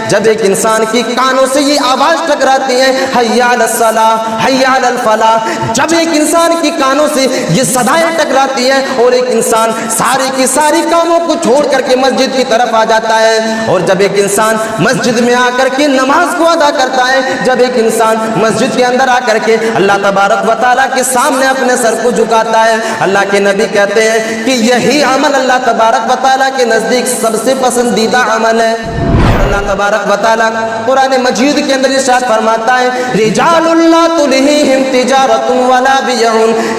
جب ایک انسان کی کانوں سے یہ آواز ٹکراتی ہے حی علی الصلاۃ حی علی الفلاح، جب ایک انسان کی کانوں سے یہ صدائیں ٹکراتی ہیں اور ایک انسان ساری کی ساری کاموں کو چھوڑ کر کے مسجد کی طرف آ جاتا ہے، اور جب ایک انسان مسجد میں آ کر کے نماز کو ادا کرتا ہے، جب ایک انسان مسجد کے اندر آ کر کے اللہ تبارک و تعالیٰ کے سامنے اپنے سر کو جھکاتا ہے، اللہ کے نبی کہتے ہیں کہ یہی عمل اللہ تبارک و تعالیٰ کے نزدیک سب سے پسندیدہ عمل ہے۔ اللہ تبارک و تعالیٰ قرآن مجید کے اندر ارشاد فرماتا ہے رجال لا تلہیہم تجارت ولا بیع،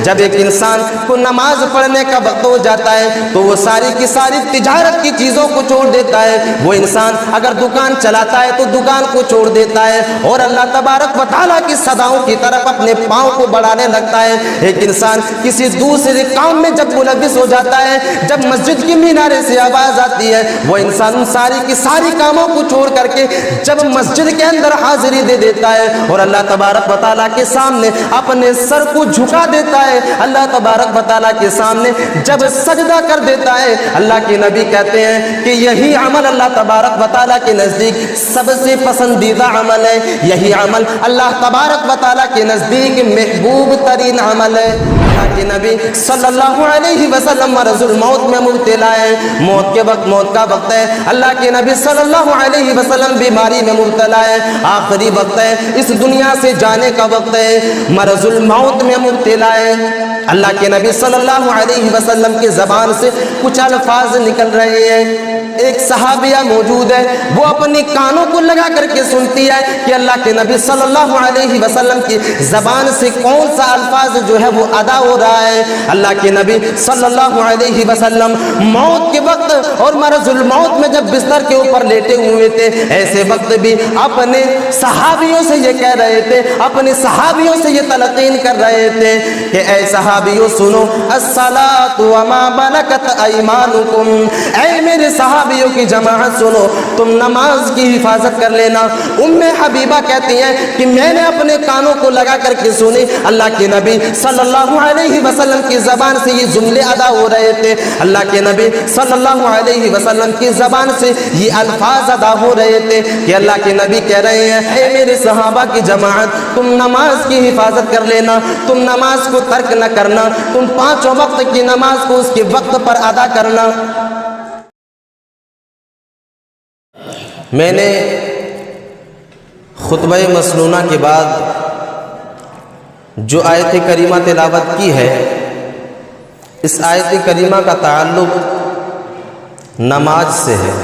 جب ایک انسان کو نماز پڑھنے کا وقت ہو جاتا ہے تو وہ ساری کی ساری تجارت کی چیزوں کو چھوڑ دیتا ہے، وہ انسان اگر دکان چلاتا ہے تو دکان کو چھوڑ دیتا ہے اور اللہ تبارک و تعالیٰ کی صداؤں کی طرف اپنے پاؤں کو بڑھانے لگتا ہے۔ ایک انسان کسی دوسرے کام میں جب ملوث ہو جاتا ہے، جب مسجد کی مینارے سے آواز آتی ہے، وہ انسان ان ساری کی ساری کاموں کو چھوڑ کر کے جب مسجد کے اندر حاضری دے دیتا ہے اور اللہ تبارک و تعالیٰ کے سامنے اپنے سر کو جھکا دیتا ہے، اللہ تبارک و تعالیٰ کے سامنے جب سجدہ کر دیتا ہے، اللہ کے نبی کہتے ہیں کہ یہی عمل اللہ تبارک و تعالیٰ کے نزدیک سب سے پسندیدہ عمل ہے، یہی عمل اللہ تبارک و تعالیٰ کے نزدیک محبوب ترین عمل ہے۔ اللہ کے نبی صلی اللہ علیہ وسلم مرض الموت میں مبتلا ہے، موت کے وقت، موت کا وقت ہے، اللہ کے نبی صلی اللہ علیہ وسلم بیماری میں مبتلا ہے، آخری وقت ہے، اس دنیا سے جانے کا وقت ہے، مرض الموت میں مبتلا ہے۔ اللہ کے نبی صلی اللہ علیہ وسلم کی زبان سے کچھ الفاظ نکل رہے ہیں، ایک صحابیہ موجود ہے، وہ اپنی کانوں کو لگا کر کے سنتی ہے کہ اللہ کے نبی صلی اللہ علیہ وسلم کی زبان سے کون سا الفاظ جو ہے وہ ادا ہو رہا ہے۔ اللہ کے نبی صلی اللہ علیہ وسلم موت کے وقت اور مرض الموت میں جب بستر کے اوپر لیٹے ہوئے تھے، ایسے وقت بھی اپنے صحابیوں سے یہ کہہ رہے تھے، اپنے صحابیوں سے یہ تلقین کر رہے تھے کہ اے صحابیوں سنو، الصلاۃ وما ملکت ایمانکم، اے میرے صحابیوں کی جماعت سنو، تم نماز کی حفاظت کر لینا۔ ام حبیبہ کہتی ہیں کہ میں نے اپنے کانوں کو لگا کر کے سنی، اللہ کے نبی صلی اللہ علیہ وسلم کی زبان سے یہ جملے ادا ہو رہے تھے، اللہ کے نبی صلی اللہ علیہ وسلم کی زبان سے یہ الفاظ ادا ہو رہے تھے کہ اللہ کے نبی کہہ رہے ہیں اے میرے صحابہ کی جماعت، تم نماز کی حفاظت کر لینا، تم نماز کو ترک نہ کرنا، تم پانچوں وقت کی نماز کو اس کے وقت پر ادا کرنا۔ میں نے خطبہ مسنونہ کے بعد جو آیت کریمہ تلاوت کی ہے، اس آیت کریمہ کا تعلق نماز سے ہے،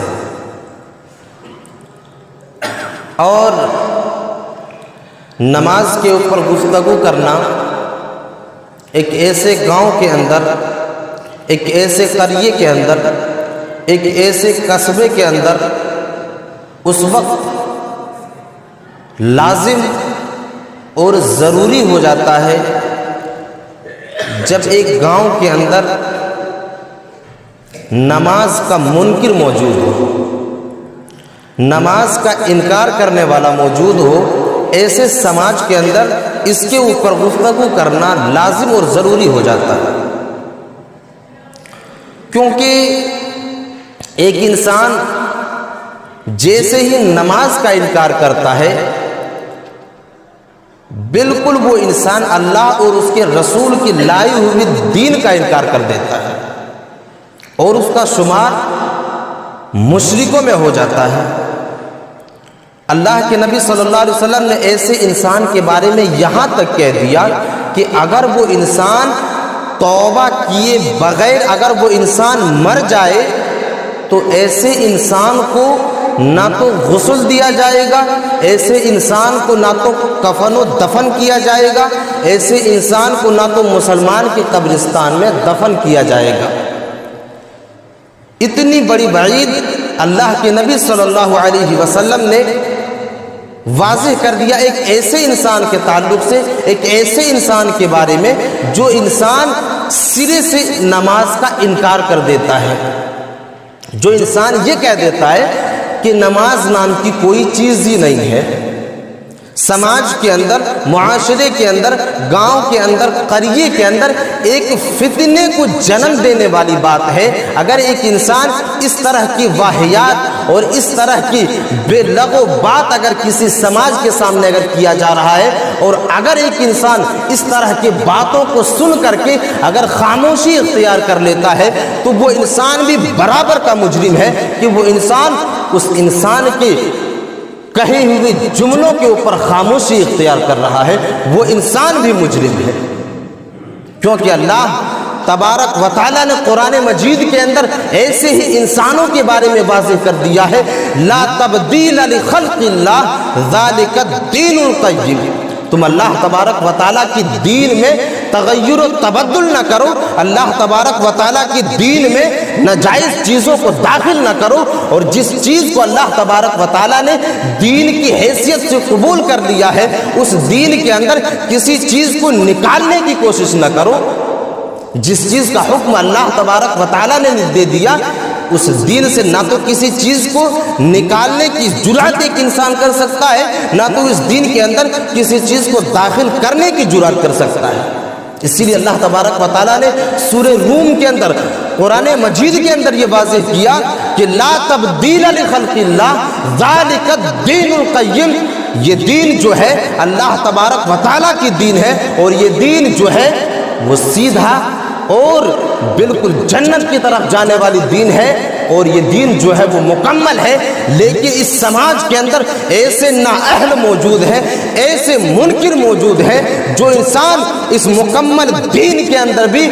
اور نماز کے اوپر گفتگو کرنا ایک ایسے گاؤں کے اندر، ایک ایسے قریے کے اندر، ایک ایسے قصبے کے اندر اس وقت لازم اور ضروری ہو جاتا ہے جب ایک گاؤں کے اندر نماز کا منکر موجود ہو، نماز کا انکار کرنے والا موجود ہو، ایسے سماج کے اندر اس کے اوپر گفتگو کرنا لازم اور ضروری ہو جاتا ہے، کیونکہ ایک انسان جیسے ہی نماز کا انکار کرتا ہے، بالکل وہ انسان اللہ اور اس کے رسول کی لائی ہوئی دین کا انکار کر دیتا ہے اور اس کا شمار مشرکوں میں ہو جاتا ہے۔ اللہ کے نبی صلی اللہ علیہ وسلم نے ایسے انسان کے بارے میں یہاں تک کہہ دیا کہ اگر وہ انسان توبہ کیے بغیر اگر وہ انسان مر جائے تو ایسے انسان کو نہ تو غسل دیا جائے گا، ایسے انسان کو نہ تو کفن و دفن کیا جائے گا، ایسے انسان کو نہ تو مسلمان کے قبرستان میں دفن کیا جائے گا۔ اتنی بڑی وعید اللہ کے نبی صلی اللہ علیہ وسلم نے واضح کر دیا ایک ایسے انسان کے تعلق سے، ایک ایسے انسان کے بارے میں جو انسان سرے سے نماز کا انکار کر دیتا ہے، جو انسان یہ کہہ دیتا ہے کہ نماز نام کی کوئی چیز ہی نہیں ہے، سماج کے اندر، معاشرے کے اندر، گاؤں کے اندر، قریے کے اندر ایک فتنے کو جنم دینے والی بات ہے اگر ایک انسان اس طرح کی واہیات اور اس طرح کی بے لغو بات اگر کسی سماج کے سامنے اگر کیا جا رہا ہے، اور اگر ایک انسان اس طرح کی باتوں کو سن کر کے اگر خاموشی اختیار کر لیتا ہے تو وہ انسان بھی برابر کا مجرم ہے کہ وہ انسان اس انسان کے کہے ہوئے جملوں کے اوپر خاموشی اختیار کر رہا ہے، وہ انسان بھی مجرم ہے۔ کیونکہ اللہ تبارک و تعالیٰ نے قرآن مجید کے اندر ایسے ہی انسانوں کے بارے میں واضح کر دیا ہے، لا تبدیل لخلق اللہ ذالک الدین القیم۔ تم اللہ تبارک و تعالیٰ کی دین میں تغیر و تبدل نہ کرو، اللہ تبارک و تعالیٰ کی دین میں ناجائز چیزوں کو داخل نہ کرو، اور جس چیز کو اللہ تبارک و تعالیٰ نے دین کی حیثیت سے قبول کر لیا ہے اس دین کے اندر کسی چیز کو نکالنے کی کوشش نہ کرو۔ جس چیز کا حکم اللہ تبارک و تعالیٰ نے دے دیا اس دین سے نہ تو کسی چیز کو نکالنے کی جرأت ایک انسان کر سکتا ہے، نہ تو اس دین کے اندر کسی چیز کو داخل کرنے کی جرأت کر سکتا ہے۔ اسی لیے اللہ تبارک و تعالیٰ نے سورہ روم کے اندر، قرآن مجید کے اندر یہ واضح کیا کہ لا تبدیل لخلق اللہ ذالک الدین القیم۔ یہ دین جو ہے اللہ تبارک و تعالیٰ کی دین ہے، اور یہ دین جو ہے وہ سیدھا اور بالکل جنت کی طرف جانے والی دین ہے، اور یہ دین جو ہے وہ مکمل ہے۔ لیکن اس سماج کے اندر ایسے نااہل موجود ہیں، ایسے منکر موجود ہیں جو انسان اس مکمل دین کے اندر بھی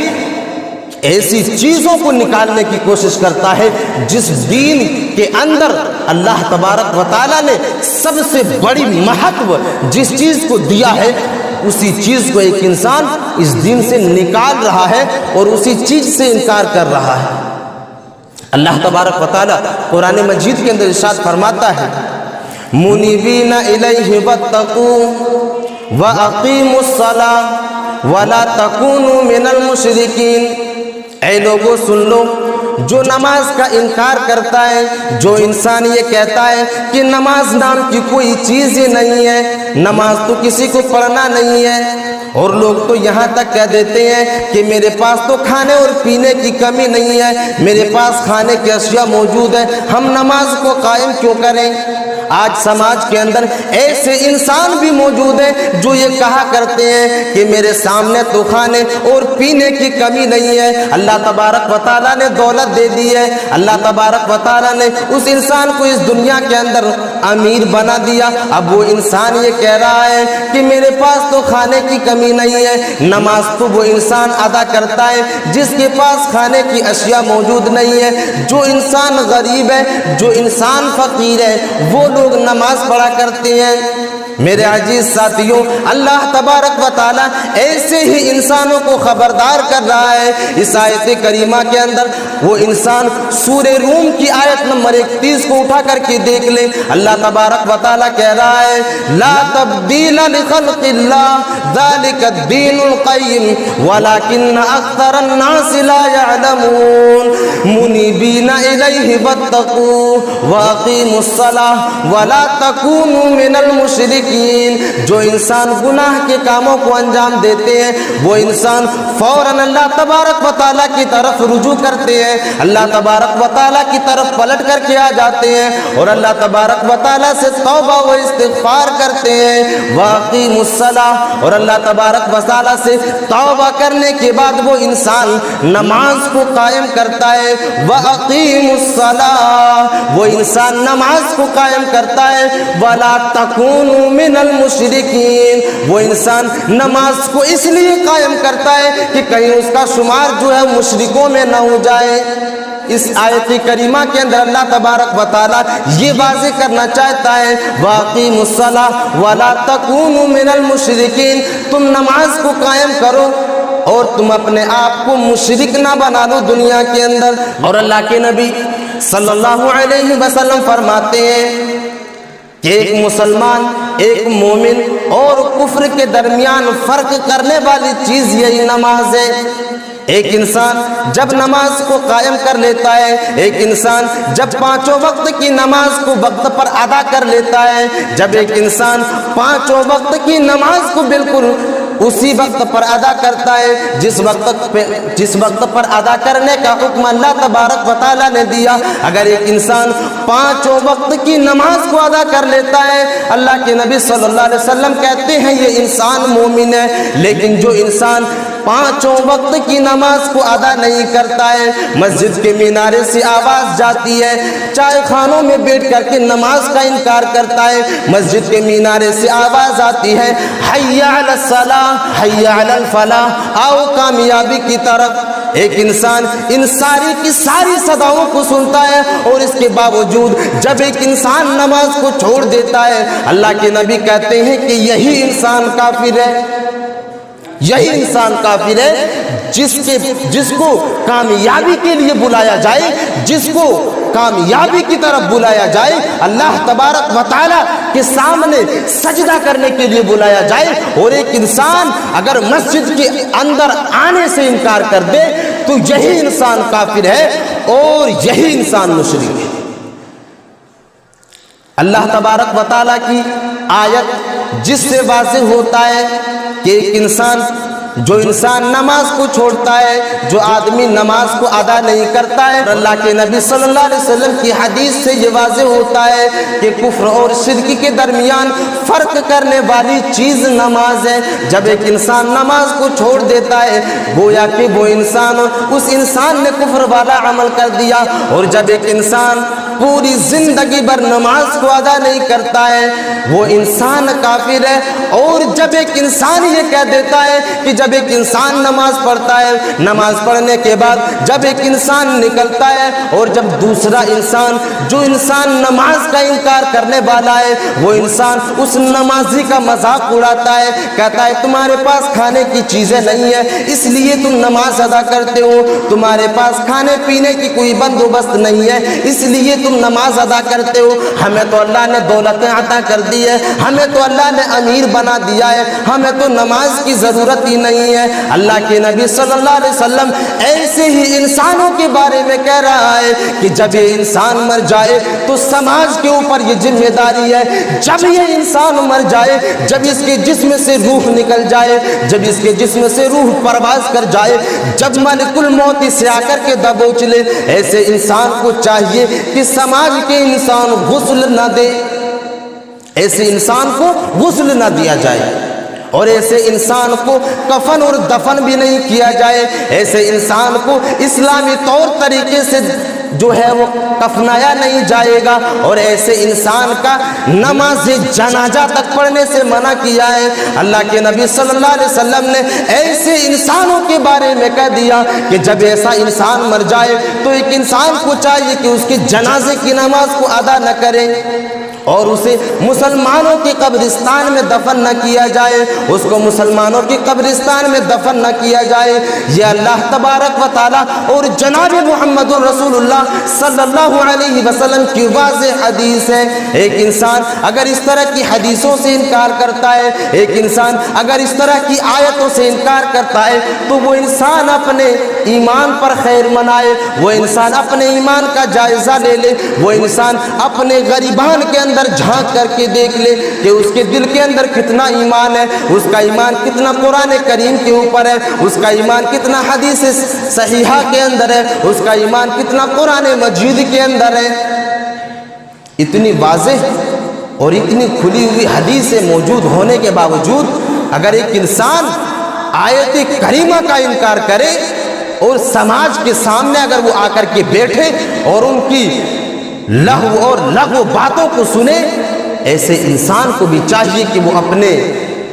ایسی چیزوں کو نکالنے کی کوشش کرتا ہے جس دین کے اندر اللہ تبارک و تعالیٰ نے سب سے بڑی مہتو جس چیز کو دیا ہے اسی چیز کو ایک انسان اس دین سے نکال رہا ہے اور اسی چیز سے انکار کر رہا ہے۔ اللہ تبارک و تعالیٰ قرآن مجید کے اندر ارشاد فرماتا ہے منیبین الیہ واتقوا واقیموا الصلاۃ ولا تکونوا من المشرکین۔ اے لوگوں سن لو، جو نماز کا انکار کرتا ہے، جو انسان یہ کہتا ہے کہ نماز نام کی کوئی چیز ہی نہیں ہے، نماز تو کسی کو پڑھنا نہیں ہے، اور لوگ تو یہاں تک کہہ دیتے ہیں کہ میرے پاس تو کھانے اور پینے کی کمی نہیں ہے، میرے پاس کھانے کی اشیاء موجود ہے، ہم نماز کو قائم کیوں کریں؟ آج سماج کے اندر ایسے انسان بھی موجود ہیں جو یہ کہا کرتے ہیں کہ میرے سامنے تو کھانے اور پینے کی کمی نہیں ہے، اللہ تبارک و تعالیٰ نے دولت دے دی ہے، اللہ تبارک و تعالیٰ نے اس انسان کو اس دنیا کے اندر امیر بنا دیا، اب وہ انسان یہ کہہ رہا ہے کہ میرے پاس تو کھانے کی کمی نہیں ہے۔ نماز تو وہ انسان ادا کرتا ہے جس کے پاس کھانے کی اشیاء موجود نہیں ہے، جو انسان غریب ہے، جو انسان فقیر ہے، وہ لوگ نماز پڑھا کرتے ہیں۔ میرے عزیز ساتھیوں، اللہ تبارک و تعالیٰ ایسے ہی انسانوں کو خبردار کر رہا ہے اس آیت کریمہ کے اندر۔ وہ انسان سورہ روم کی آیت نمبر 31 کو اٹھا کر کے دیکھ لیں، اللہ تبارک و تعالیٰ کہہ رہا ہے لا تبدیل لخلق اللہ ذالک الدین القیم ولکن اکثر الناس لا یعلمون منیبین الیہ واتقوا واقیموا الصلاۃ ولا تکونوا من المشرکین۔ جو انسان گناہ کے کاموں کو انجام دیتے ہیں وہ انسان فوراً اللہ تبارک و تعالیٰ کی طرف رجوع کرتے ہیں، اللہ تبارک و تعالیٰ کی طرف پلٹ کر کے آ جاتے ہیں اور اللہ تبارک و تعالیٰ سے توبہ و استغفار کرتے ہیں۔ واقیموا الصلاۃ، اور اللہ تبارک و تعالیٰ سے توبہ کرنے کے بعد وہ انسان نماز کو قائم کرتا ہے۔ واقیموا الصلاۃ، وہ انسان نماز کو قائم کرتا ہے۔ ولا تکونوا من المشرکین، وہ انسان نماز کو اس لیے قائم کرتا ہے کہ کہیں اس کا شمار جو ہے مشرکوں میں نہ ہو جائے۔ اس آیت کریمہ کے اندر اللہ تبارک و تعالیٰ یہ واضح کرنا چاہتا ہے واقیموا الصلاۃ ولا تکونوا من المشرکین، تم نماز کو قائم کرو اور تم اپنے آپ کو مشرک نہ بنا لو دنیا کے اندر۔ اور اللہ کے نبی صلی اللہ علیہ وسلم فرماتے ہیں کہ ایک مسلمان، ایک مومن اور کفر کے درمیان فرق کرنے والی چیز یہی نماز ہے۔ ایک انسان جب نماز کو قائم کر لیتا ہے، ایک انسان جب پانچوں وقت کی نماز کو وقت پر ادا کر لیتا ہے، جب ایک انسان پانچوں وقت کی نماز کو بالکل اسی وقت پر ادا کرتا ہے جس وقت پر ادا کرنے کا حکم اللہ تبارک و تعالیٰ نے دیا، اگر ایک انسان پانچوں وقت کی نماز کو ادا کر لیتا ہے، اللہ کے نبی صلی اللہ علیہ وسلم کہتے ہیں یہ انسان مومن ہے۔ لیکن جو انسان پانچوں وقت کی نماز کو ادا نہیں کرتا ہے، مسجد کے مینارے سے آواز جاتی ہے، چائے خانوں میں بیٹھ کر کے نماز کا انکار کرتا ہے، مسجد کے مینارے سے آواز آتی ہے حی علی الصلاۃ حی علی الفلاح، آؤ کامیابی کی طرف، ایک انسان ان ساری کی ساری صداؤں کو سنتا ہے اور اس کے باوجود جب ایک انسان نماز کو چھوڑ دیتا ہے، اللہ کے نبی کہتے ہیں کہ یہی انسان کافر ہے، یہی انسان کافر ہے جس کو کامیابی کے لیے بلایا جائے، جس کو کامیابی کی طرف بلایا جائے، اللہ تبارک و تعالیٰ کے سامنے سجدہ کرنے کے لیے بلایا جائے، اور ایک انسان اگر مسجد کے اندر آنے سے انکار کر دے تو یہی انسان کافر ہے اور یہی انسان مشرک ہے۔ اللہ تبارک و تعالیٰ کی آیت جس سے واضح ہوتا ہے کہ ایک انسان جو انسان نماز کو چھوڑتا ہے، جو آدمی نماز کو ادا نہیں کرتا ہے، اللہ کے نبی صلی اللہ علیہ وسلم کی حدیث سے یہ واضح ہوتا ہے کہ کفر اور شرک کے درمیان فرق کرنے والی چیز نماز ہے۔ جب ایک انسان نماز کو چھوڑ دیتا ہے گویا کہ وہ انسان اس انسان نے کفر والا عمل کر دیا، اور جب ایک انسان پوری زندگی بھر نماز کو ادا نہیں کرتا ہے وہ انسان کافر ہے۔ اور جب ایک انسان یہ کہہ دیتا ہے کہ جب ایک انسان نماز پڑھتا ہے، نماز پڑھنے کے بعد جب ایک انسان نکلتا ہے اور جب دوسرا انسان جو انسان نماز کا انکار کرنے والا ہے وہ انسان اس نمازی کا مذاق اڑاتا ہے، کہتا ہے تمہارے پاس کھانے کی چیزیں نہیں ہیں اس لیے تم نماز ادا کرتے ہو، تمہارے پاس کھانے پینے کی کوئی بندوبست نہیں ہے اس لیے تم نماز ادا کرتے ہو، ہمیں تو اللہ نے دولتیں عطا کر دی ہے، ہمیں تو اللہ نے امیر بنا دیا ہے، ہمیں تو نماز کی ضرورت ہی نہیں ہے۔ اللہ کے نبی صلی اللہ علیہ وسلم ایسے ہی انسانوں کے بارے میں کہہ رہا ہے کہ جب یہ انسان مر جائے تو سماج کے اوپر یہ ذمہ داری ہے، جب یہ انسان مر جائے، جب اس کے جسم سے روح نکل جائے، جب اس کے جسم سے روح پرواز کر جائے، جب ملک الموت اسے آ کر کے دبوچ لے، ایسے انسان کو چاہیے کہ سماج کے انسان غسل نہ دے، ایسے انسان کو غسل نہ دیا جائے، اور ایسے انسان کو کفن اور دفن بھی نہیں کیا جائے، ایسے انسان کو اسلامی طور طریقے سے جو ہے وہ کفنایا نہیں جائے گا، اور ایسے انسان کا نماز جنازہ تک پڑھنے سے منع کیا ہے۔ اللہ کے نبی صلی اللہ علیہ وسلم نے ایسے انسانوں کے بارے میں کہہ دیا کہ جب ایسا انسان مر جائے تو ایک انسان کو چاہیے کہ اس کے جنازے کی نماز کو ادا نہ کرے اور اسے مسلمانوں کے قبرستان میں دفن نہ کیا جائے، اس کو مسلمانوں کے قبرستان میں دفن نہ کیا جائے۔ یہ اللہ تبارک و تعالیٰ اور جناب محمد رسول اللہ صلی اللہ علیہ وسلم کی واضح حدیث ہے۔ ایک انسان اگر اس طرح کی حدیثوں سے انکار کرتا ہے، ایک انسان اگر اس طرح کی آیتوں سے انکار کرتا ہے تو وہ انسان اپنے ایمان پر خیر منائے، وہ انسان اپنے ایمان کا جائزہ لے لے، وہ انسان اپنے غریبان کے اندر جھانک کر کے دیکھ لے کہ اس کے دل کے اندر کتنا ایمان ہے، اس کا ایمان کتنا قرآن کریم کے اوپر ہے، اس کا ایمان کتنا حدیث صحیحہ کے اندر ہے، اس کا ایمان کتنا قرآن مجید کے اندر ہے۔ اتنی واضح اور اتنی کھلی ہوئی حدیثیں موجود ہونے کے باوجود اگر ایک انسان آیت کریمہ کا انکار کرے اور سماج کے سامنے اگر وہ آ کر کے بیٹھے اور ان کی لغو باتوں کو سنے، ایسے انسان کو بھی چاہیے کہ وہ اپنے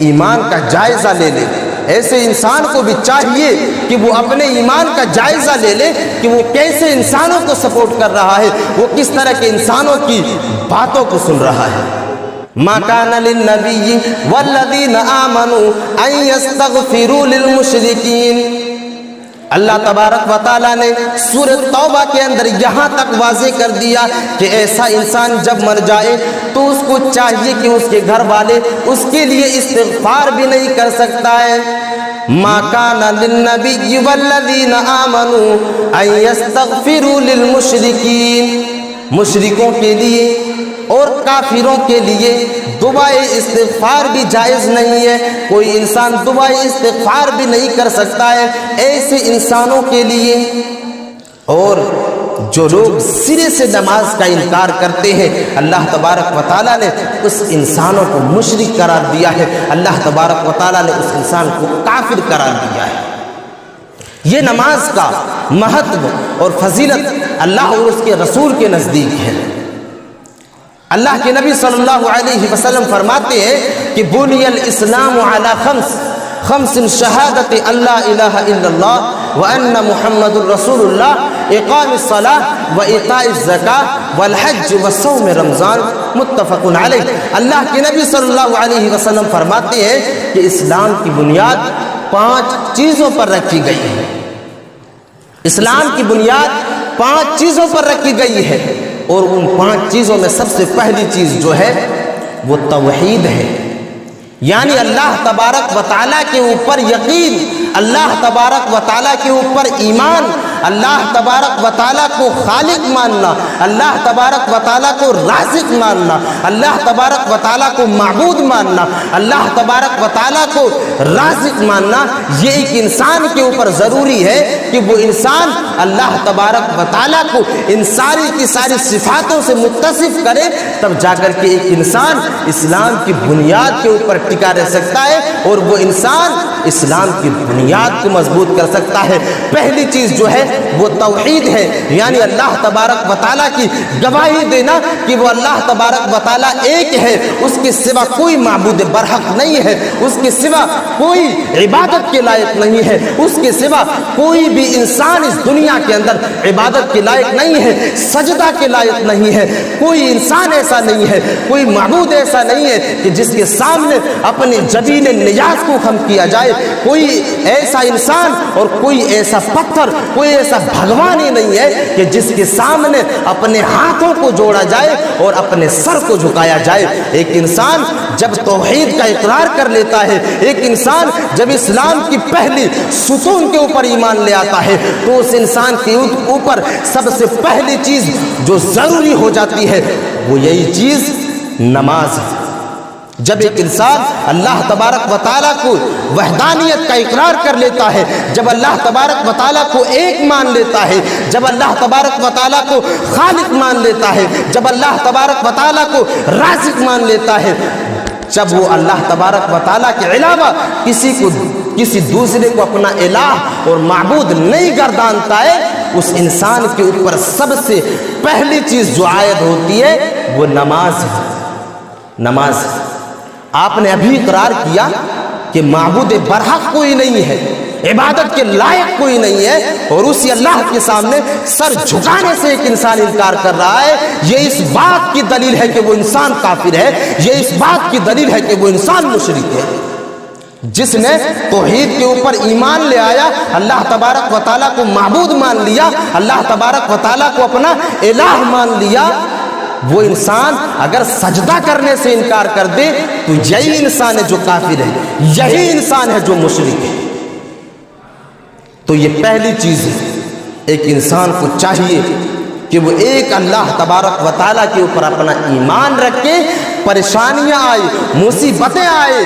ایمان کا جائزہ لے لے، ایسے انسان کو بھی چاہیے کہ وہ اپنے ایمان کا جائزہ لے لے کہ وہ کیسے انسانوں کو سپورٹ کر رہا ہے، وہ کس طرح کے انسانوں کی باتوں کو سن رہا ہے۔ ما کان للنبی والذین آمنوا ان یستغفروا للمشرکین، اللہ تبارک و تعالیٰ نے سورہ توبہ کے اندر یہاں تک واضح کر دیا کہ ایسا انسان جب مر جائے تو اس کو چاہیے کہ اس کے گھر والے اس کے لیے استغفار بھی نہیں کر سکتا ہے، ما کان للنبی والذین آمنوا ان یستغفروا للمشرکین، مشرکوں کے لیے اور کافروں کے لیے دعائے استغفار بھی جائز نہیں ہے، کوئی انسان دعائے استغفار بھی نہیں کر سکتا ہے ایسے انسانوں کے لیے۔ اور جو لوگ سرے سے نماز کا انکار کرتے ہیں اللہ تبارک و تعالیٰ نے اس انسانوں کو مشرک قرار دیا ہے، اللہ تبارک و تعالیٰ نے اس انسان کو کافر قرار دیا ہے۔ یہ نماز کا مہتو اور فضیلت اللہ اور اس کے رسول کے نزدیک ہے۔ اللہ کے نبی صلی اللہ علیہ وسلم فرماتے ہیں کہ بنی الاسلام علی خمس شہادت اللہ الہ الا اللہ وان محمد الرسول اللہ، اقام الصلاۃ وایتاء الزکاۃ والحج وصوم رمضان، متفق علیہ۔ اللہ کے نبی صلی اللہ علیہ وسلم فرماتے ہیں کہ اسلام کی بنیاد 5 چیزوں پر رکھی گئی ہے۔ اسلام کی بنیاد 5 چیزوں پر رکھی گئی ہے، اور ان 5 چیزوں میں سب سے پہلی چیز جو ہے وہ توحید ہے، یعنی اللہ تبارک و تعالیٰ کے اوپر یقین، اللہ تبارک و تعالیٰ کے اوپر ایمان، اللہ تبارک و تعالیٰ کو خالق ماننا، اللہ تبارک و تعالیٰ کو رازق ماننا، اللہ تبارک و تعالیٰ کو معبود ماننا، اللہ تبارک و تعالیٰ کو رازق ماننا۔ یہ ایک انسان کے اوپر ضروری ہے کہ وہ انسان اللہ تبارک و تعالیٰ کو ان ساری کی ساری صفاتوں سے متصف کرے، تب جا کر کے ایک انسان اسلام کی بنیاد کے اوپر ٹکا رہ سکتا ہے، اور وہ انسان اسلام کی بنیاد کو مضبوط کر سکتا ہے۔ پہلی چیز جو ہے وہ توحید ہے، یعنی اللہ تبارک و تعالیٰ کی گواہی دینا کہ وہ اللہ تبارک و تعالیٰ ایک ہے، اس کے سوا کوئی معبود برحق نہیں ہے، اس کے سوا کوئی عبادت کے لائق نہیں ہے، اس کے سوا کوئی بھی انسان اس دنیا کے اندر عبادت کے لائق نہیں ہے، سجدہ کے لائق نہیں ہے، کوئی انسان ایسا نہیں ہے، کوئی معبود ایسا نہیں ہے کہ جس کے سامنے اپنے جبین نیاز کو خم کیا جائے، کوئی ایسا انسان اور کوئی ایسا پتھر، کوئی ایسا بھگوان ہی نہیں ہے کہ جس کے سامنے اپنے ہاتھوں کو جوڑا جائے اور اپنے سر کو جھکایا جائے۔ ایک انسان جب توحید کا اقرار کر لیتا ہے، ایک انسان جب اسلام کی پہلی ستون کے اوپر ایمان لے آتا ہے، تو اس انسان کے اوپر سب سے پہلی چیز جو ضروری ہو جاتی ہے وہ یہی چیز نماز ہے۔ جب ایک انسان اللہ تبارک و تعالیٰ کو وحدانیت کا اقرار کر لیتا ہے، جب اللہ تبارک و تعالیٰ کو ایک مان لیتا ہے، جب اللہ تبارک و تعالیٰ کو خالق مان لیتا ہے، جب اللہ تبارک و تعالیٰ کو رازق مان لیتا ہے، جب وہ اللہ تبارک و تعالیٰ کے علاوہ کسی دوسرے کو اپنا الہ اور معبود نہیں گردانتا ہے، اس انسان کے اوپر سب سے پہلی چیز جو عائد ہوتی ہے وہ نماز ہے۔ نماز آپ نے ابھی اقرار کیا کہ معبود برحق کوئی نہیں ہے، عبادت کے لائق کوئی نہیں ہے، اور اسی اللہ کے سامنے سر جھکانے سے ایک انسان انکار کر رہا ہے۔ یہ اس بات کی دلیل ہے کہ وہ انسان کافر ہے، یہ اس بات کی دلیل ہے کہ وہ انسان مشرک ہے۔ جس نے توحید کے اوپر ایمان لے آیا، اللہ تبارک و تعالیٰ کو معبود مان لیا، اللہ تبارک و تعالیٰ کو اپنا الہ مان لیا، وہ انسان اگر سجدہ کرنے سے انکار کر دے تو یہی انسان ہے جو کافر ہے، یہی انسان ہے جو مشرک ہے۔ تو یہ پہلی چیز ہے، ایک انسان کو چاہیے کہ وہ ایک اللہ تبارک و تعالیٰ کے اوپر اپنا ایمان رکھے، پریشانیاں آئے، مصیبتیں آئے،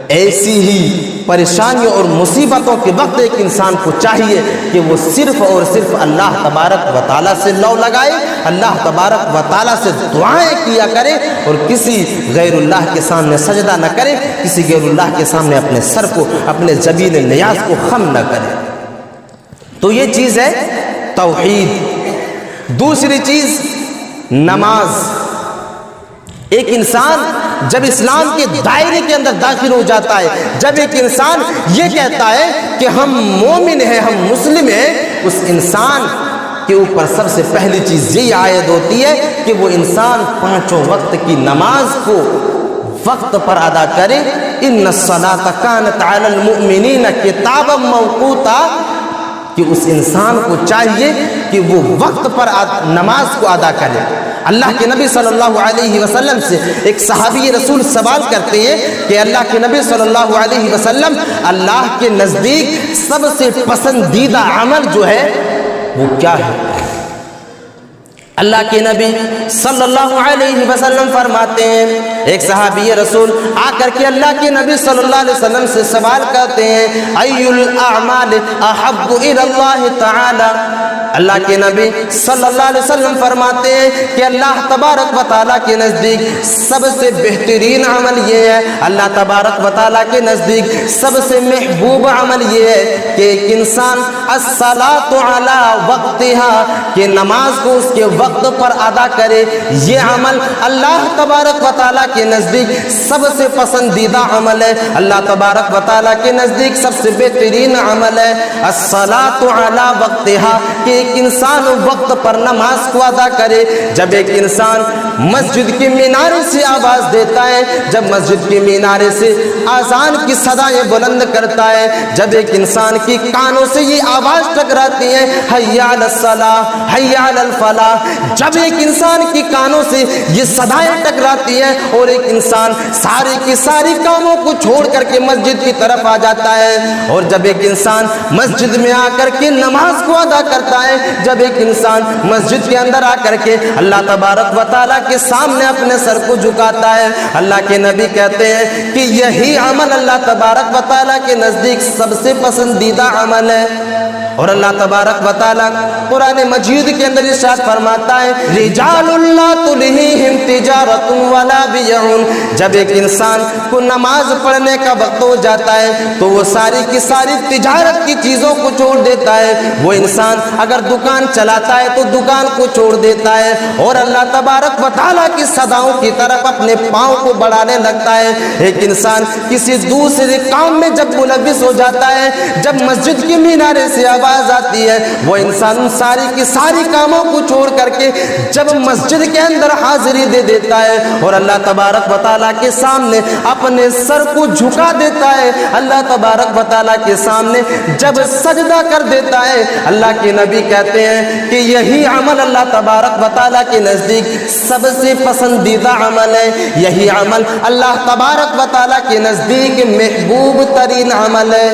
ایسی ہی پریشانیوں اور مصیبتوں کے وقت ایک انسان کو چاہیے کہ وہ صرف اور صرف اللہ تبارک و تعالیٰ سے لو لگائے، اللہ تبارک و تعالیٰ سے دعائیں کیا کرے، اور کسی غیر اللہ کے سامنے سجدہ نہ کرے، کسی غیر اللہ کے سامنے اپنے سر کو، اپنے جبین نیاز کو خم نہ کرے۔ تو یہ چیز ہے توحید۔ دوسری چیز نماز۔ ایک انسان جب اسلام کے دائرے کے اندر داخل ہو جاتا ہے، جب ایک انسان یہ کہتا ہے کہ ہم مومن ہیں، ہم مسلم ہیں، اس انسان کے اوپر سب سے پہلی چیز یہ عائد ہوتی ہے کہ وہ انسان 5 وقت کی نماز کو وقت پر ادا کرے۔ ان الصلاۃ کانت علی المؤمنین کتابا موقوتا، کہ اس انسان کو چاہیے کہ وہ وقت پر نماز کو ادا کرے۔ اللہ کے نبی صلی اللہ علیہ وسلم سے ایک صحابی رسول سوال کرتے ہیں کہ اللہ کے نبی صلی اللہ علیہ وسلم اللہ کے نزدیک سب سے پسندیدہ عمل جو ہے وہ کیا ہے؟ اللہ کے نبی صلی اللہ علیہ وسلم فرماتے ہیں، ایک صحابی رسول آ کر کے اللہ کے نبی صلی اللہ علیہ وسلم سے سوال کرتے ہیں، ای الاعمال احب الی اللہ تعالی۔ اللہ کے نبی صلی اللہ علیہ وسلم فرماتے ہیں کہ اللہ تبارک و تعالیٰ کے نزدیک سب سے بہترین عمل یہ ہے، اللہ تبارک و تعالیٰ کے نزدیک سب سے محبوب عمل یہ ہے کہ ایک انسان الصلاۃ علی وقتها، کہ نماز کو اس کے وقت پر ادا کرے۔ یہ عمل اللہ تبارک و تعالیٰ کے نزدیک سب سے پسندیدہ عمل ہے، اللہ تبارک و تعالیٰ کے نزدیک سب سے بہترین عمل ہے الصلاۃ علی وقتها، کہ ایک انسان وقت پر نماز کو ادا کرے۔ جب ایک انسان مسجد کے مینارے سے آواز دیتا ہے، جب مسجد کے مینارے سے اذان کی صدائیں بلند کرتا ہے، جب ایک انسان کی کانوں سے یہ آواز ٹکراتی ہے حی علی الصلاۃ حی علی الفلاح، جب ایک انسان کی کانوں سے یہ صدائیں ٹکراتی ہیں اور ایک انسان سارے کی ساری کاموں کو چھوڑ کر کے مسجد کی طرف آ جاتا ہے، اور جب ایک انسان مسجد میں آ کر کے نماز کو ادا کرتا ہے، جب ایک انسان مسجد کے اندر آ کر کے اللہ تبارک و تعالیٰ کے سامنے اپنے سر کو جھکاتا ہے، اللہ کے نبی کہتے ہیں کہ یہی عمل اللہ تبارک و تعالیٰ کے نزدیک سب سے پسندیدہ عمل ہے۔ اور اللہ تبارک و تعالیٰ قرآن مجید کے اندر ارشاد فرماتا ہے رجال لا تلہیہم تجارت ولا بیع، جب ایک انسان کو نماز پڑھنے کا وقت ہو جاتا ہے تو وہ ساری کی ساری تجارت کی چیزوں کو چھوڑ دیتا ہے، وہ انسان اگر دکان چلاتا ہے تو دکان کو چھوڑ دیتا ہے اور اللہ تبارک و تعالیٰ کی صداؤں کی طرف اپنے پاؤں کو بڑھانے لگتا ہے۔ ایک انسان کسی دوسرے کام میں جب ملوث ہو جاتا ہے، جب مسجد کے مینارے سے آواز آتی ہے، وہ انسان ساری کی ساری کاموں کو چھوڑ کر کے جب مسجد کے اندر حاضری دے دیتا ہے اور اللہ تبارک و تعالیٰ کے سامنے اپنے سر کو جھکا دیتا ہے، اللہ تبارک و تعالیٰ کے سامنے جب سجدہ کر دیتا ہے، اللہ کے نبی کہتے ہیں کہ یہی عمل اللہ تبارک و تعالیٰ کے نزدیک سب سے پسندیدہ عمل ہے، یہی عمل اللہ تبارک و تعالیٰ کے نزدیک محبوب ترین عمل ہے۔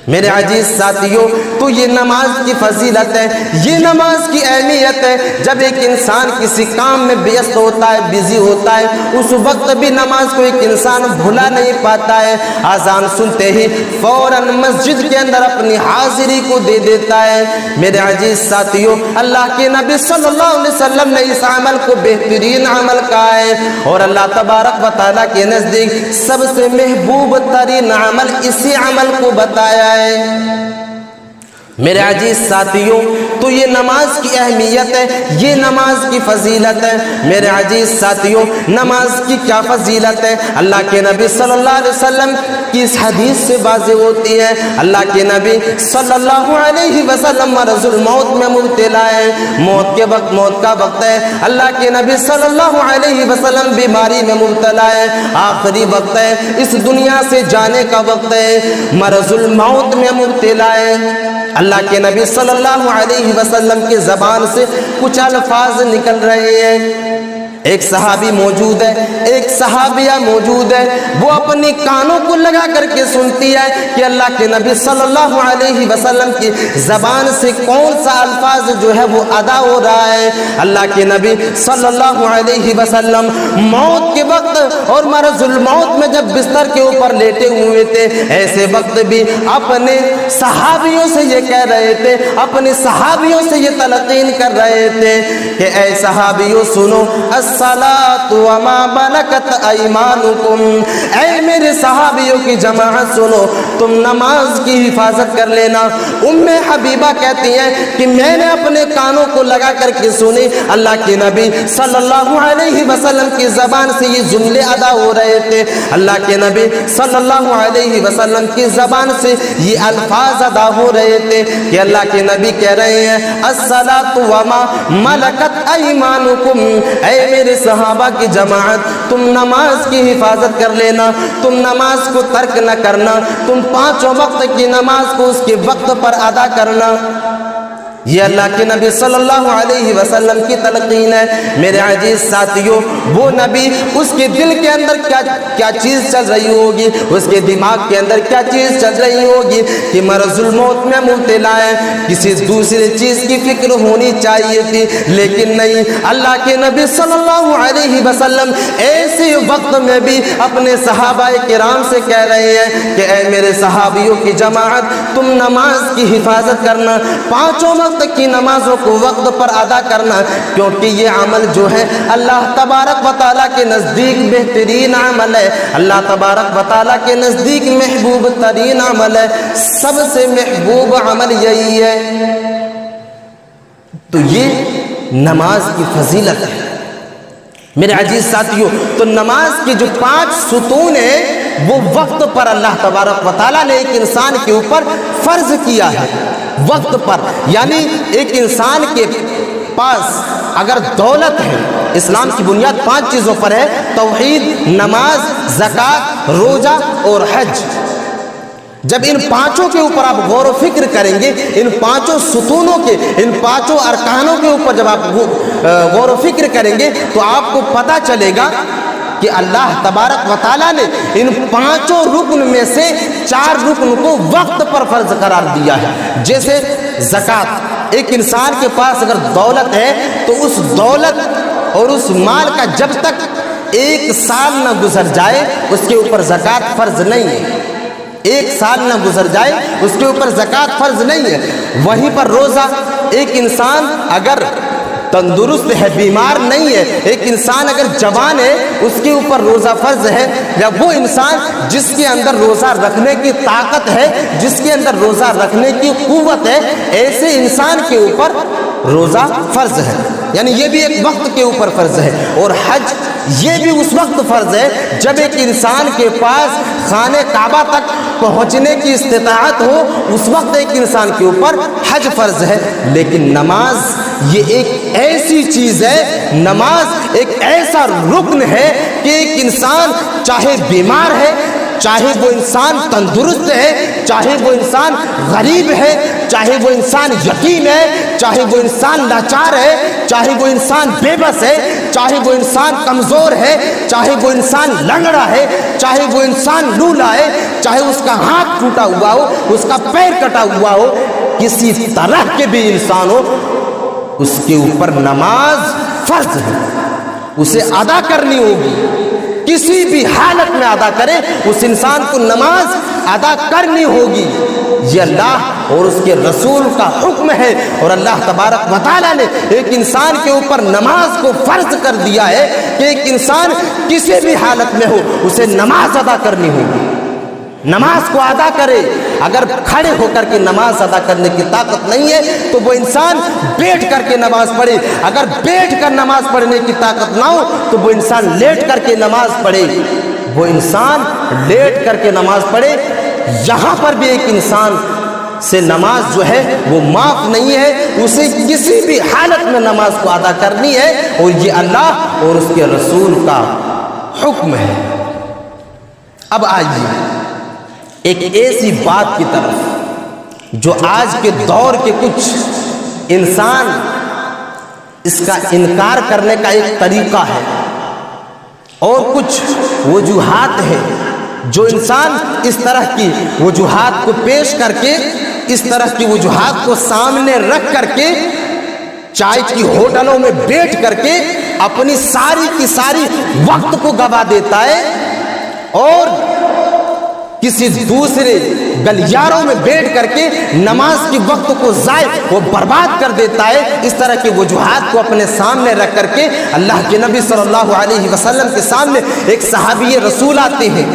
میرے عزیز ساتھیوں، تو یہ نماز کی فضیلت ہے، یہ نماز کی اہمیت ہے۔ جب ایک انسان کسی کام میں ویست ہوتا ہے، بزی ہوتا ہے، اس وقت بھی نماز کو ایک انسان بھلا نہیں پاتا ہے، اذان سنتے ہی فوراً مسجد کے اندر اپنی حاضری کو دے دیتا ہے۔ میرے عزیز ساتھیوں، اللہ کے نبی صلی اللہ علیہ وسلم نے اس عمل کو بہترین عمل کہا ہے اور اللہ تبارک و تعالیٰ کے نزدیک سب سے محبوب ترین عمل اسی عمل کو بتایا ہے۔ میرے عزیز ساتھیوں، تو یہ نماز کی اہمیت ہے، یہ نماز کی فضیلت ہے۔ میرے عزیز ساتھیوں، نماز کی کیا فضیلت ہے اللہ کے نبی صلی اللہ علیہ وسلم کی اس حدیث سے واضح ہوتی ہے۔ اللہ کے نبی صلی اللہ علیہ وسلم مرض الموت میں مبتلا ہے، موت کے وقت، موت کا وقت ہے، اللہ کے نبی صلی اللہ علیہ وسلم بیماری میں مبتلا ہے، آخری وقت ہے، اس دنیا سے جانے کا وقت ہے، مرض الموت میں مبتلا ہے۔ اللہ کے نبی صلی اللہ علیہ وسلم کی زبان سے کچھ الفاظ نکل رہے ہیں۔ ایک صحابی موجود ہے، ایک صحابیہ موجود ہے، وہ اپنی کانوں کو لگا کر کے سنتی ہے کہ اللہ کے نبی صلی اللہ علیہ وسلم کی زبان سے کون سا الفاظ جو ہے وہ ادا ہو رہا ہے۔ اللہ کے نبی صلی اللہ علیہ وسلم موت کے وقت اور مرض الموت میں جب بستر کے اوپر لیٹے ہوئے تھے، ایسے وقت بھی اپنے صحابیوں سے یہ کہہ رہے تھے، اپنے صحابیوں سے یہ تلقین کر رہے تھے کہ اے صحابیوں سنو، الصلاۃ وما ملکت ایمانکم، اے میرے صحابیوں کی جماعت سنو، تم نماز کی حفاظت کر لینا۔ ام حبیبہ کہتی ہیں کہ میں نے اپنے کانوں کو لگا کر کے سنی، اللہ کے نبی صلی اللہ علیہ وسلم کی زبان سے یہ جملے ادا ہو رہے تھے، اللہ کے نبی صلی اللہ علیہ وسلم کی زبان سے یہ الفاظ ادا ہو رہے تھے کہ اللہ کے نبی کہہ رہے ہیں الصلاۃ وما ملکت ایمانکم، اے میرے صحابہ کی جماعت تم نماز کی حفاظت کر لینا، تم نماز کو ترک نہ کرنا، تم 5 وقت کی نماز کو اس کے وقت پر ادا کرنا۔ یہ اللہ کے نبی صلی اللہ علیہ وسلم کی تلقین ہے۔ میرے عزیز ساتھیوں، وہ نبی، اس کے دل کے اندر کیا چیز چل رہی ہوگی، اس کے دماغ کے اندر کیا چیز چل رہی ہوگی کہ مرض الموت میں مبتلا ہے، کسی دوسری چیز کی فکر ہونی چاہیے تھی، لیکن نہیں۔ اللہ کے نبی صلی اللہ علیہ وسلم ایسے وقت میں بھی اپنے صحابہ کرام سے کہہ رہے ہیں کہ اے میرے صحابیوں کی جماعت، تم نماز کی حفاظت کرنا، پانچوں وقت کی نمازوں کو وقت پر ادا کرنا، کیونکہ یہ عمل جو ہے اللہ تبارک و تعالیٰ کے نزدیک بہترین عمل ہے، اللہ تبارک و تعالیٰ کے نزدیک محبوب ترین عمل ہے، سب سے محبوب عمل یہی ہے۔ تو یہ نماز کی فضیلت ہے میرے عزیز ساتھیوں۔ تو نماز کی جو 5 ستون ہیں وہ وقت پر اللہ تبارک و تعالیٰ نے ایک انسان کے اوپر فرض کیا ہے، وقت پر۔ یعنی ایک انسان کے پاس اگر دولت ہے، اسلام کی بنیاد 5 چیزوں پر ہے: توحید، نماز، زکوٰۃ، روزہ اور حج۔ جب ان 5 کے اوپر آپ غور و فکر کریں گے، ان 5 ستونوں کے، ان 5 ارکانوں کے اوپر جب آپ غور و فکر کریں گے تو آپ کو پتہ چلے گا کہ اللہ تبارک و تعالیٰ نے ان 5 رکن میں سے 4 رکن کو وقت پر فرض قرار دیا ہے۔ جیسے زکوٰۃ، ایک انسان کے پاس اگر دولت ہے تو اس دولت اور اس مال کا جب تک 1 سال نہ گزر جائے اس کے اوپر زکوٰۃ فرض نہیں ہے، 1 سال نہ گزر جائے اس کے اوپر زکوٰۃ فرض نہیں ہے۔ وہیں پر روزہ، ایک انسان اگر تندرست ہے، بیمار نہیں ہے، ایک انسان اگر جوان ہے اس کے اوپر روزہ فرض ہے، یا وہ انسان جس کے اندر روزہ رکھنے کی طاقت ہے، جس کے اندر روزہ رکھنے کی قوت ہے، ایسے انسان کے اوپر روزہ فرض ہے، یعنی یہ بھی ایک وقت کے اوپر فرض ہے۔ اور حج، یہ بھی اس وقت فرض ہے جب ایک انسان کے پاس خانہ کعبہ تک پہنچنے کی استطاعت ہو، اس وقت ایک انسان کے اوپر حج فرض ہے۔ لیکن نماز یہ ایک ایسی چیز ہے، نماز ایک ایسا رکن ہے کہ ایک انسان چاہے بیمار ہے، چاہے وہ انسان تندرست ہے، چاہے وہ انسان غریب ہے، چاہے وہ انسان یتیم ہے، چاہے وہ انسان لاچار ہے، چاہے وہ انسان بے بس ہے، چاہے وہ انسان کمزور ہے، چاہے وہ انسان لنگڑا ہے، چاہے وہ انسان لولا ہے، چاہے اس کا ہاتھ ٹوٹا ہوا ہو، اس کا پیر کٹا ہوا ہو، کسی طرح کے بھی انسان ہو، اس کے اوپر نماز فرض ہے، اسے ادا کرنی ہوگی، کسی بھی حالت میں ادا کرے اس انسان کو نماز ادا کرنی ہوگی۔ یہ اللہ اور اس کے رسول کا حکم ہے، اور اللہ تبارک و تعالیٰ نے ایک انسان کے اوپر نماز کو فرض کر دیا ہے کہ ایک انسان کسی بھی حالت میں ہو اسے نماز ادا کرنی ہوگی، نماز کو ادا کرے۔ اگر کھڑے ہو کر کے نماز ادا کرنے کی طاقت نہیں ہے تو وہ انسان بیٹھ کر کے نماز پڑھے، اگر بیٹھ کر نماز پڑھنے کی طاقت نہ ہو تو وہ انسان لیٹ کر کے نماز پڑھے، وہ انسان لیٹ کر کے نماز پڑھے۔ یہاں پر بھی ایک انسان سے نماز جو ہے وہ معاف نہیں ہے، اسے کسی بھی حالت میں نماز کو ادا کرنی ہے، اور یہ اللہ اور اس کے رسول کا حکم ہے۔ اب آئیے ایک ایسی بات کی طرف جو آج کے دور کے کچھ انسان اس کا انکار کرنے کا ایک طریقہ ہے، اور کچھ وجوہات ہیں جو انسان اس طرح کی وجوہات کو پیش کر کے، اس طرح کی وجوہات کو سامنے رکھ کر کے چائے کی ہوٹلوں میں بیٹھ کر کے اپنی ساری کی ساری وقت کو گوا دیتا ہے، اور کسی دوسرے گلیاروں میں بیٹھ کر کے نماز کی وقت کو ضائع وہ برباد کر دیتا ہے۔ اس طرح کی وجوہات کو اپنے سامنے رکھ کر کے اللہ کے نبی صلی اللہ علیہ وسلم کے سامنے ایک صحابی رسول آتے ہیں،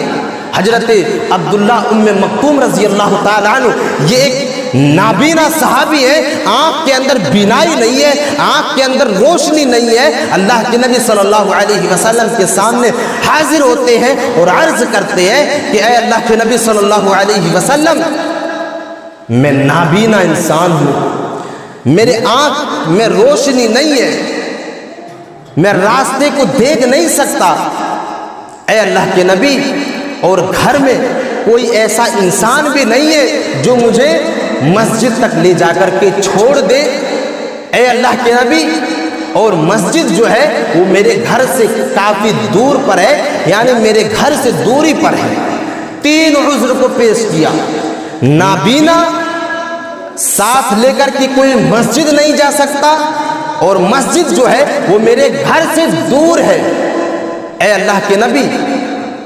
حضرت عبداللہ ام مکتوم رضی اللہ تعالیٰ عنہ۔ یہ ایک نابینا صحابی ہے، آنکھ کے اندر بینائی نہیں ہے، آنکھ کے اندر روشنی نہیں ہے۔ اللہ کے نبی صلی اللہ علیہ وسلم کے سامنے حاضر ہوتے ہیں اور عرض کرتے ہیں کہ اے اللہ کے نبی صلی اللہ علیہ وسلم، میں نابینا انسان ہوں، میرے آنکھ میں روشنی نہیں ہے، میں راستے کو دیکھ نہیں سکتا۔ اے اللہ کے نبی، اور گھر میں کوئی ایسا انسان بھی نہیں ہے جو مجھے مسجد تک لے جا کر کے چھوڑ دے اے اللہ کے نبی، اور مسجد جو ہے وہ میرے گھر سے کافی دور پر ہے، یعنی میرے گھر سے دوری پر ہے۔ 3 عذر کو پیش کیا، نابینا ساتھ لے کر کے کوئی مسجد نہیں جا سکتا، اور مسجد جو ہے وہ میرے گھر سے دور ہے۔ اے اللہ کے نبی،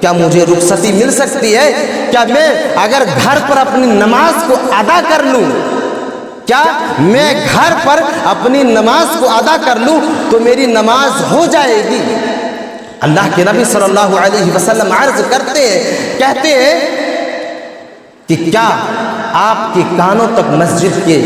کیا مجھے رخصتی مل سکتی ہے؟ کیا میں اگر گھر پر اپنی نماز کو ادا کر لوں، کیا میں گھر پر اپنی نماز کو ادا کر لوں تو میری نماز ہو جائے گی؟ اللہ کے نبی صلی اللہ علیہ وسلم عرض کرتے ہیں، کہتے ہیں کہ کیا آپ کے کانوں تک مسجد کے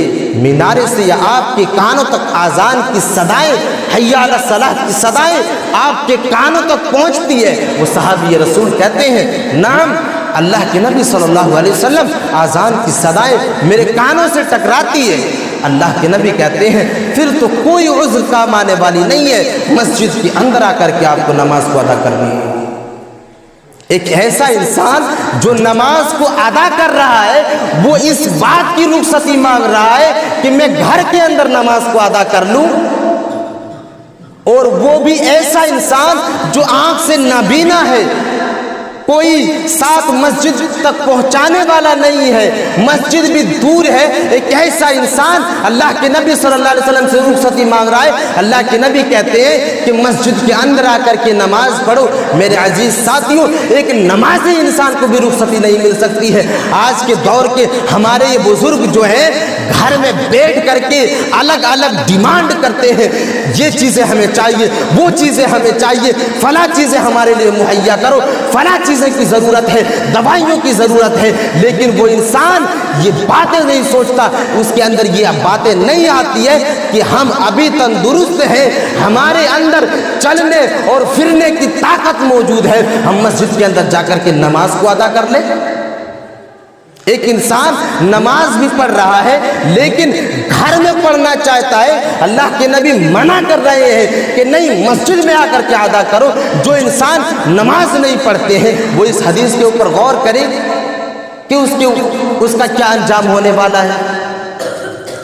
مینارے سے یا آپ کے کانوں تک اذان کی صدائیں، حی علی الصلاۃ کی صدائیں آپ کے کانوں تک پہنچتی ہے؟ وہ صحابی رسول کہتے ہیں نعم اللہ کے نبی صلی اللہ علیہ وسلم، اذان کی صدائیں میرے کانوں سے ٹکراتی ہے۔ اللہ کے نبی کہتے ہیں پھر تو کوئی عذر کام آنے والی نہیں ہے، مسجد کے اندر آ کر کے آپ کو نماز کو ادا کرنی ہے۔ ایک ایسا انسان جو نماز کو ادا کر رہا ہے، وہ اس بات کی رخصتی مانگ رہا ہے کہ میں گھر کے اندر نماز کو ادا کر لوں، اور وہ بھی ایسا انسان جو آنکھ سے نابینا ہے، کوئی ساتھ مسجد تک پہنچانے والا نہیں ہے، مسجد بھی دور ہے۔ ایک ایسا انسان اللہ کے نبی صلی اللہ علیہ وسلم سے رخصتی مانگ رہا ہے۔ اللہ کے نبی کہتے ہیں کہ مسجد کے اندر آ کر کے نماز پڑھو۔ میرے عزیز ساتھیوں، ایک نمازی انسان کو بھی رخصتی نہیں مل سکتی ہے۔ آج کے دور کے ہمارے یہ بزرگ جو ہیں گھر میں بیٹھ کر کے الگ الگ ڈیمانڈ کرتے ہیں، یہ چیزیں ہمیں چاہیے، وہ چیزیں ہمیں چاہیے، فلاں چیزیں ہمارے لیے مہیا کرو، فلاں چیزیں کی ضرورت ہے، دوائیوں کی ضرورت ہے، لیکن وہ انسان یہ باتیں نہیں سوچتا، اس کے اندر یہ باتیں نہیں آتی ہے کہ ہم ابھی تندرست ہیں، ہمارے اندر چلنے اور پھرنے کی طاقت موجود ہے، ہم مسجد کے اندر جا کر کے نماز کو ادا کر لیں۔ ایک انسان نماز بھی پڑھ رہا ہے لیکن گھر میں پڑھنا چاہتا ہے، اللہ کے نبی منع کر رہے ہیں کہ نہیں مسجد میں آ کر کے ادا کرو۔ جو انسان نماز نہیں پڑھتے ہیں وہ اس حدیث کے اوپر غور کرے کہ اس کا کیا انجام ہونے والا ہے۔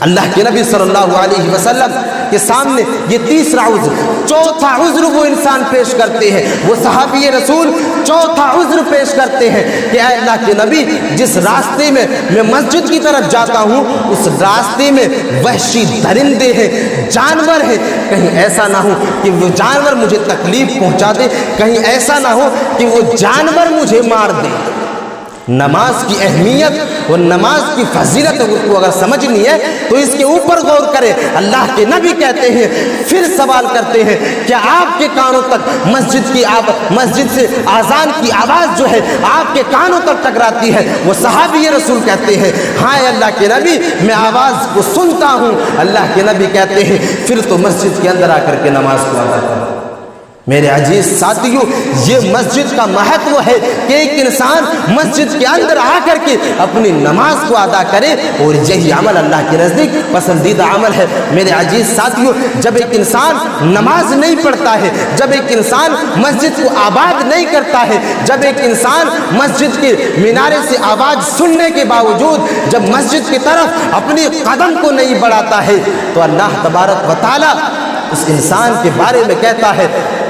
اللہ کے نبی صلی اللہ علیہ وسلم کے سامنے یہ تیسرا عذر، چوتھا عذر وہ انسان پیش کرتے ہیں، وہ صحابی رسول چوتھا عذر پیش کرتے ہیں کہ اے اللہ کے نبی، جس راستے میں میں مسجد کی طرف جاتا ہوں اس راستے میں وحشی درندے ہیں، جانور ہیں، کہیں ایسا نہ ہو کہ وہ جانور مجھے تکلیف پہنچا دے، کہیں ایسا نہ ہو کہ وہ جانور مجھے مار دے۔ نماز کی اہمیت اور نماز کی فضیلت کو اگر سمجھنی ہے تو اس کے اوپر غور کرے۔ اللہ کے نبی کہتے ہیں، پھر سوال کرتے ہیں کیا آپ کے کانوں تک مسجد سے اذان کی آواز جو ہے آپ کے کانوں تک ٹکراتی ہے؟ وہ صحابی رسول کہتے ہیں ہاں اللہ کے نبی، میں آواز کو سنتا ہوں۔ اللہ کے نبی کہتے ہیں پھر تو مسجد کے اندر آ کر کے نماز کو ادا کرو۔ میرے عزیز ساتھیوں، یہ مسجد کا مہتو ہے کہ ایک انسان مسجد کے اندر آ کر کے اپنی نماز کو ادا کرے، اور یہی عمل اللہ کے نزدیک پسندیدہ عمل ہے۔ میرے عزیز ساتھیوں، جب ایک انسان نماز نہیں پڑھتا ہے، جب ایک انسان مسجد کو آباد نہیں کرتا ہے، جب ایک انسان مسجد کے مینارے سے آواز سننے کے باوجود جب مسجد کی طرف اپنی قدم کو نہیں بڑھاتا ہے، تو اللہ تبارک و تعالی اس انسان کے بارے میں کہتا ہے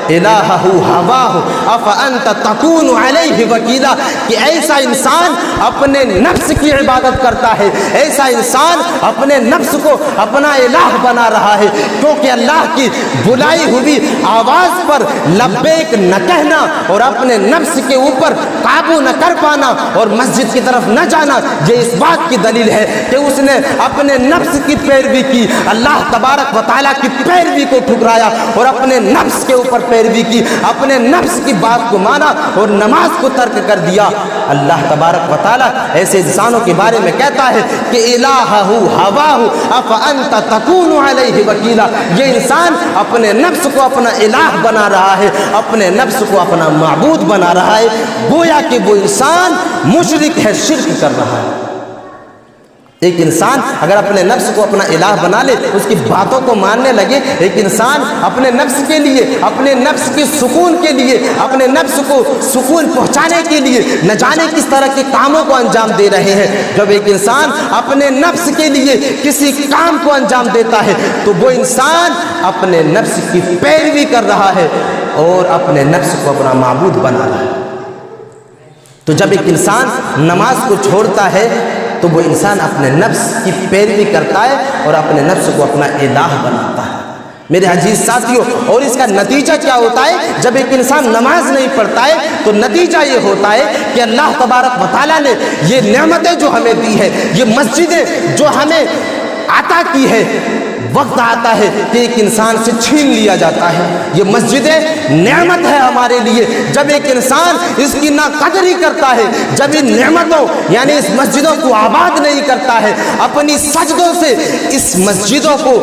الہہ ہواہ افانت تکون علیہ وکیلا، کہ ایسا انسان اپنے نفس کی عبادت کرتا ہے، ایسا انسان اپنے نفس کو اپنا الہ بنا رہا ہے، کیونکہ اللہ کی بلائی ہوئی آواز پر لبیک نہ کہنا اور اپنے نفس کے اوپر قابو نہ کر پانا اور مسجد کی طرف نہ جانا، یہ اس بات کی دلیل ہے کہ اس نے اپنے نفس کی پیروی کی، اللہ تبارک و تعالیٰ کی پیروی کو ٹھکرایا اور اپنے نفس کے اوپر پیروی کی، اپنے نفس کی بات کو مانا اور نماز کو ترک کر دیا۔ اللہ تبارک و تعالیٰ ایسے انسانوں کے بارے میں کہتا ہے کہ الہہ ہواہ افانت تکون علیہ وکیلا، یہ انسان اپنے نفس کو اپنا الہ بنا رہا ہے، اپنے نفس کو اپنا معبود بنا رہا ہے، گویا کہ وہ انسان مشرک ہے، شرک کر رہا ہے۔ ایک انسان اگر اپنے نفس کو اپنا الہ بنا لے، اس کی باتوں کو ماننے لگے، ایک انسان اپنے نفس کے لیے، اپنے نفس کے سکون کے لیے، اپنے نفس کو سکون پہنچانے کے لیے نہ جانے کس طرح کے کاموں کو انجام دے رہے ہیں۔ جب ایک انسان اپنے نفس کے لیے کسی کام کو انجام دیتا ہے تو وہ انسان اپنے نفس کی پیروی کر رہا ہے اور اپنے نفس کو اپنا معبود بنا رہا ہے۔ تو جب ایک انسان نماز کو چھوڑتا ہے تو وہ انسان اپنے نفس کی پیروی کرتا ہے اور اپنے نفس کو اپنا الہ بناتا ہے۔ میرے عزیز ساتھیوں، اور اس کا نتیجہ کیا ہوتا ہے؟ جب ایک انسان نماز نہیں پڑھتا ہے تو نتیجہ یہ ہوتا ہے کہ اللہ تبارک و تعالیٰ نے یہ نعمتیں جو ہمیں دی ہے، یہ مسجدیں جو ہمیں عطا کی ہے، وقت آتا ہے کہ ایک انسان سے چھین لیا جاتا ہے۔ یہ مسجدیں نعمت ہے ہمارے لیے، جب ایک انسان اس کی ناقدری کرتا ہے، جب ان نعمتوں یعنی اس مسجدوں کو آباد نہیں کرتا ہے، اپنی سجدوں سے اس مسجدوں کو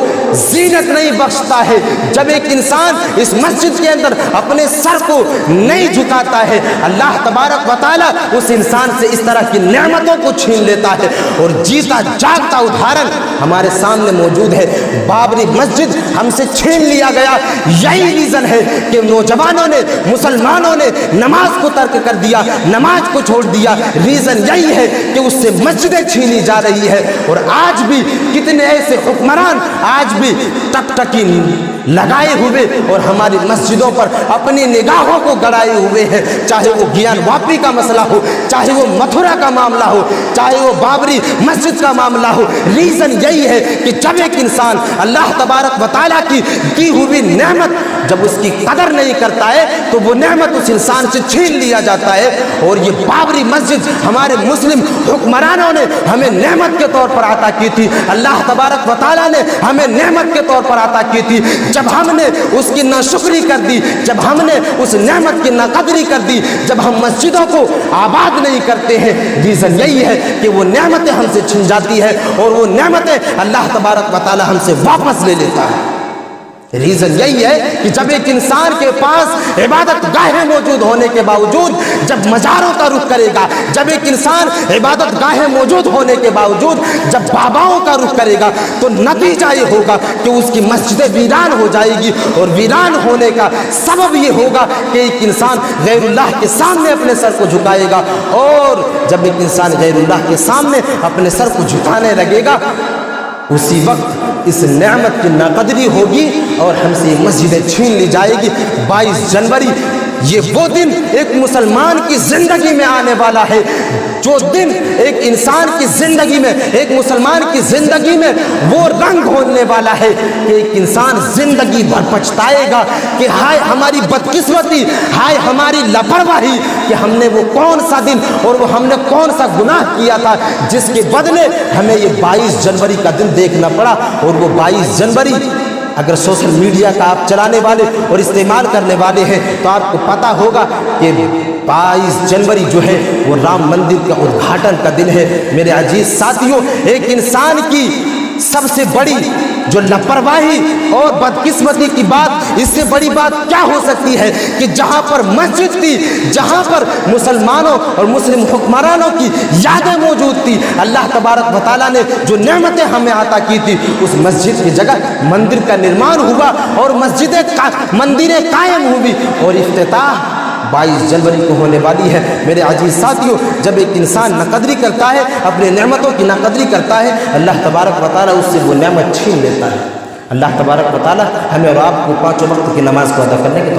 زینت نہیں بخشتا ہے، جب ایک انسان اس مسجد کے اندر اپنے سر کو نہیں جھکاتا ہے، اللہ تبارک و تعالیٰ اس انسان سے اس طرح کی نعمتوں کو چھین لیتا ہے۔ اور جیتا جاگتا ادھارن ہمارے سامنے موجود ہے، بابری مسجد ہم سے چھین لیا گیا۔ یہی ریزن ہے کہ نوجوانوں نے، مسلمانوں نے نماز کو ترک کر دیا، نماز کو چھوڑ دیا۔ ریزن یہی ہے کہ اس سے مسجدیں چھینی جا رہی ہے۔ اور آج بھی کتنے ایسے حکمران آج بھی ٹکٹکی لگائے ہوئے اور ہماری مسجدوں پر اپنی نگاہوں کو گڑائے ہوئے ہیں، چاہے وہ گیان واپی کا مسئلہ ہو، چاہے وہ متھرا کا معاملہ ہو، چاہے وہ بابری مسجد کا معاملہ ہو۔ ریزن یہی ہے کہ جب ایک انسان اللہ تبارک و تعالیٰ کی دی ہوئی نعمت جب اس کی قدر نہیں کرتا ہے تو وہ نعمت اس انسان سے چھین لیا جاتا ہے۔ اور یہ بابری مسجد ہمارے مسلم حکمرانوں نے ہمیں نعمت کے طور پر عطا کی تھی، اللہ تبارک و تعالیٰ نے ہمیں نعمت کے طور پر عطا کی تھی۔ جب ہم نے اس کی ناشکری کر دی، جب ہم نے اس نعمت کی ناقدری کر دی، جب ہم مسجدوں کو آباد نہیں کرتے ہیں، ریزن یہی ہے کہ وہ نعمتیں ہم سے چھن جاتی ہے اور وہ نعمتیں اللہ تبارک و تعالیٰ ہم سے واپس لے لیتا ہے۔ ریزن یہی ہے کہ جب ایک انسان کے پاس عبادت گاہیں موجود ہونے کے باوجود جب مزاروں کا رخ کرے گا، جب ایک انسان عبادت گاہیں موجود ہونے کے باوجود جب باباؤں کا رخ کرے گا تو نتیجہ یہ ہوگا کہ اس کی مسجدیں ویران ہو جائے گی۔ اور ویران ہونے کا سبب یہ ہوگا کہ ایک انسان غیر اللہ کے سامنے اپنے سر کو جھکائے گا، اور جب ایک انسان غیر اللہ کے سامنے اپنے سر کو جھکانے لگے گا اسی وقت اس نعمت کی ناقدری ہوگی اور ہم سے یہ مسجدیں چھین لی جائے گی۔ 22 جنوری یہ وہ دن ایک مسلمان کی زندگی میں آنے والا ہے، جو دن ایک انسان کی زندگی میں، ایک مسلمان کی زندگی میں وہ رنگ ہونے والا ہے کہ ایک انسان زندگی بھر پچھتائے گا کہ ہائے ہماری بدقسمتی، ہائے ہماری لاپرواہی کہ ہم نے وہ کون سا دن اور وہ ہم نے کون سا گناہ کیا تھا جس کے بدلے ہمیں یہ 22 جنوری کا دن دیکھنا پڑا۔ اور وہ 22 جنوری اگر سوشل میڈیا کا آپ چلانے والے اور استعمال کرنے والے ہیں تو آپ کو پتہ ہوگا کہ 22 جنوری جو ہے وہ رام مندر کا ادگھاٹن کا دن ہے۔ میرے عزیز ساتھیوں، ایک انسان کی سب سے بڑی جو لاپرواہی اور بدقسمتی کی بات، اس سے بڑی بات کیا ہو سکتی ہے کہ جہاں پر مسجد تھی، جہاں پر مسلمانوں اور مسلم حکمرانوں کی یادیں موجود تھی، اللہ تبارک و تعالیٰ نے جو نعمتیں ہمیں عطا کی تھی، اس مسجد کی جگہ مندر کا نرمان ہوا اور مندریں قائم ہوئی اور افتتاح 22 جنوری کو ہونے والی ہے۔ میرے عزیز ساتھیوں، جب ایک انسان ناقدری کرتا ہے، اپنے نعمتوں کی ناقدری کرتا ہے، اللہ تبارک و تعالیٰ اس سے وہ نعمت چھین لیتا ہے۔ اللہ تبارک و تعالیٰ ہمیں اور آپ کو 5 وقت کی نماز کو ادا کرنے کے